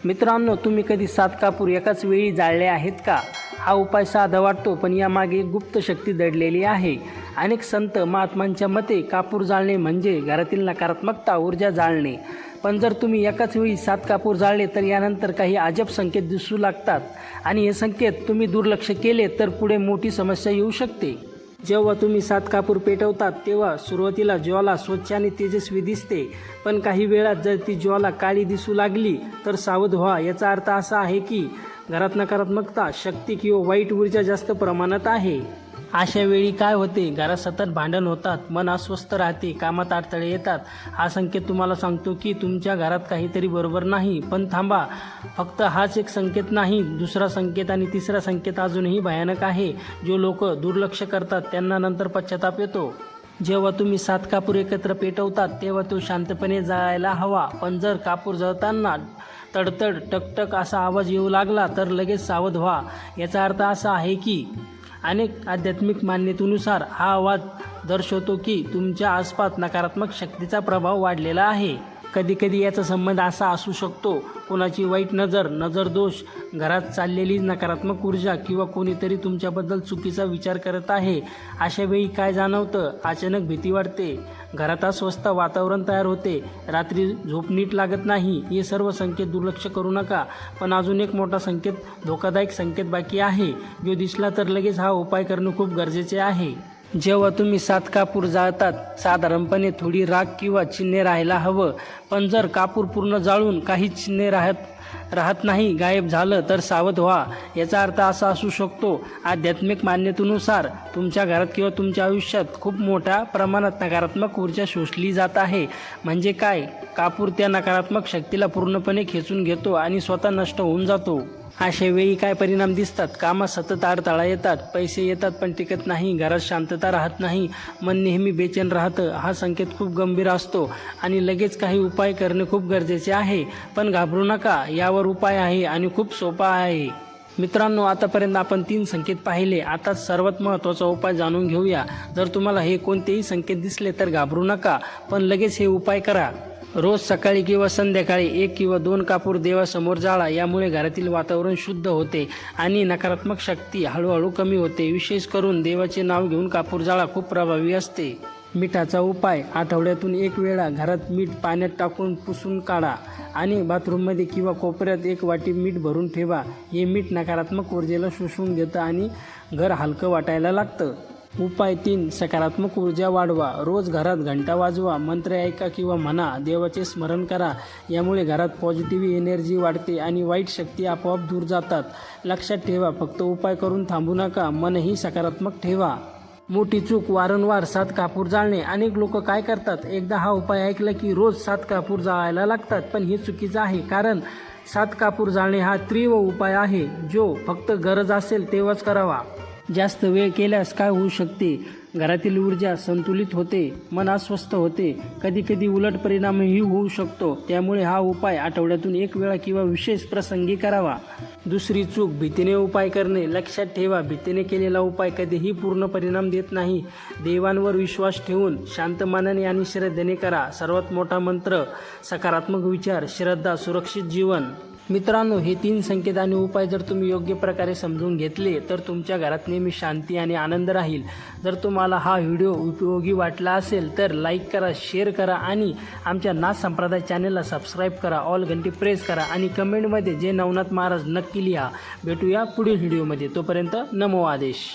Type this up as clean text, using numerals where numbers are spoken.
मित्रांनो, तुम्ही कधी 7 कापूर एकाच वेळी जाळले आहेत का? हा उपाय साधा वाटतो, पण यामागे एक गुप्त शक्ती दडलेली आहे. अनेक संत महात्मांच्या मते कापूर जाळणे म्हणजे घरातील नकारात्मकता ऊर्जा जाळणे. पण जर तुम्ही एकाच वेळी 7 कापूर जाळले तर यानंतर काही अजब संकेत दिसू लागतात आणि हे संकेत तुम्ही दुर्लक्ष केले तर पुढे मोठी समस्या येऊ शकते. जेव्हा तुम्ही 7 कापूर पेटवतात तेव्हा सुरुवातीला ज्वाला स्वच्छ आणि तेजस्वी दिसते, पण काही वेळात जर ती ज्वाला काळी दिसू लागली तर सावध व्हा. याचा अर्थ असा आहे की घरात नकारात्मकता, शक्ती किंवा वाईट ऊर्जा जास्त प्रमाणात आहे. अशा वेळी काय होते? घरात सतत भांडण होतात, मन अस्वस्थ राहते, कामात अडथळे येतात. हा संकेत तुम्हाला सांगतो की तुमच्या घरात काहीतरी बरोबर नाही. पण थांबा, फक्त हाच एक संकेत नाही, दुसरा संकेत आणि तिसरा संकेत अजूनही भयानक आहे. जो लोक दुर्लक्ष करतात त्यांना नंतर पश्चाताप येतो. जेव्हा तुम्ही 7 कापूर एकत्र पेटवतात तेव्हा तो शांतपणे जाळायला हवा, पण जर कापूर जळताना तडतड टकटक असा आवाज येऊ लागला तर लगेच सावध व्हा. याचा अर्थ असा आहे की अनेक आध्यात्मिक मान्यतेनुसार हा आवाज दर्शवतो की तुमच्या आसपास नकारात्मक शक्तीचा प्रभाव वाढलेला आहे. कधीकधी याचा संबंध असा असू शकतो, कोणाची वाईट नजर दोष, घरात चाललेली नकारात्मक ऊर्जा किंवा कोणीतरी तुमच्याबद्दल चुकीचा विचार करत आहे. अशा वेळी काय जाणवतं? अचानक भीती वाटते, घरात अस्वस्थ वातावरण तयार होते, रात्री झोप नीट लागत नाही. हे सर्व संकेत दुर्लक्ष करू नका. पण अजून एक मोठा संकेत, धोकादायक संकेत बाकी आहे. जो दिसला तर लगेच हा उपाय करणे खूप गरजेचे आहे. जेव्हा तुम्ही 7 कापूर जाळतात साधारणपणे थोडी राख किंवा चिन्हे राहायला हवं, पण जर कापूर पूर्ण जाळून काही चिन्हे राहत नाही, गायब झालं तर सावध व्हा. याचा अर्थ असा असू शकतो, आध्यात्मिक मान्यतेनुसार तुमच्या घरात किंवा तुमच्या आयुष्यात खूप मोठ्या प्रमाणात नकारात्मक ऊर्जा शोषली जात आहे. म्हणजे काय? कापूर त्या नकारात्मक शक्तीला पूर्णपणे खेचून घेतो आणि स्वतः नष्ट होऊन जातो. अशा वेळी काय परिणाम दिसतात? कामात सतत अडथळा येतात, पैसे येतात पण टिकत नाही, घरात शांतता राहत नाही, मन नेहमी बेचैन राहतं. हा संकेत खूप गंभीर असतो आणि लगेच काही उपाय करणे खूप गरजेचे आहे. पण घाबरू नका, यावर उपाय आहे आणि खूप सोपा आहे. मित्रांनो, आतापर्यंत आपण 3 संकेत पाहिले. आता सर्वात महत्त्वाचा उपाय जाणून घेऊया. जर तुम्हाला हे कोणतेही संकेत दिसले तर घाबरू नका, पण लगेच हे उपाय करा. रोज सकाळी किंवा संध्याकाळी 1 किंवा 2 कापूर देवासमोर जाळा. यामुळे घरातील वातावरण शुद्ध होते आणि नकारात्मक शक्ती हळूहळू कमी होते. विशेष करून देवाचे नाव घेऊन कापूर जाळा, खूप प्रभावी असते. मिठाचा उपाय. आठवड्यातून 1 वेळा घरात मीठ पाण्यात टाकून पुसून काढा आणि बाथरूममध्ये किंवा कोपऱ्यात 1 वाटी मीठ भरून ठेवा. हे मीठ नकारात्मक ऊर्जेला शोषून घेतं आणि घर हलकं वाटायला लागतं. उपाय 3. सकारात्मक ऊर्जा वाढवा. रोज घरात घंटा वाजवा, मंत्र ऐका किंवा म्हणा, देवाचे स्मरण करा. यामुळे घरात पॉझिटिव्ह एनर्जी वाढते आणि वाईट शक्ती आपोआप दूर जातात. लक्षात ठेवा, फक्त उपाय करून थांबू नका, मनही सकारात्मक ठेवा. मोठी चूक, वारंवार 7 कापूर जाळणे. अनेक लोक काय करतात? एकदा हा उपाय ऐकला की रोज 7 कापूर जाळायला लागतात, पण हे चुकीचं आहे. कारण 7 कापूर जाळणे हा तीव्र उपाय आहे, जो फक्त गरज असेल तेव्हाच करावा. जास्त वेळ केल्यास काय होऊ शकते? घरातील ऊर्जा संतुलित होते, मन अस्वस्थ होते, कधीकधी उलट परिणामही होऊ शकतो. त्यामुळे हा उपाय आठवड्यातून 1 वेळा किंवा विशेष प्रसंगी करावा. दुसरी चूक, भीतीने उपाय करणे. लक्षात ठेवा, भीतीने केलेला उपाय कधीही पूर्ण परिणाम देत नाही. देवांवर विश्वास ठेवून शांत मनाने आणि श्रद्धेने करा. सर्वात मोठा मंत्र, सकारात्मक विचार, श्रद्धा, सुरक्षित जीवन. मित्रांनो, हे 3 संकेत आणि उपाय जर तुम्ही योग्य प्रकारे समजून घेतले तर तुमच्या घरात नेहमी शांती आणि आनंद राहील. जर तुम्हाला हा व्हिडिओ उपयोगी वाटला असेल तर लाईक करा, शेअर करा आणि आमच्या नाथ संप्रदाय चॅनलला सबस्क्राईब करा. ऑल घंटी प्रेस करा आणि कमेंटमध्ये जय नवनाथ महाराज नक्की लिहा. भेटूया पुढील व्हिडिओमध्ये. तोपर्यंत नमो आदेश.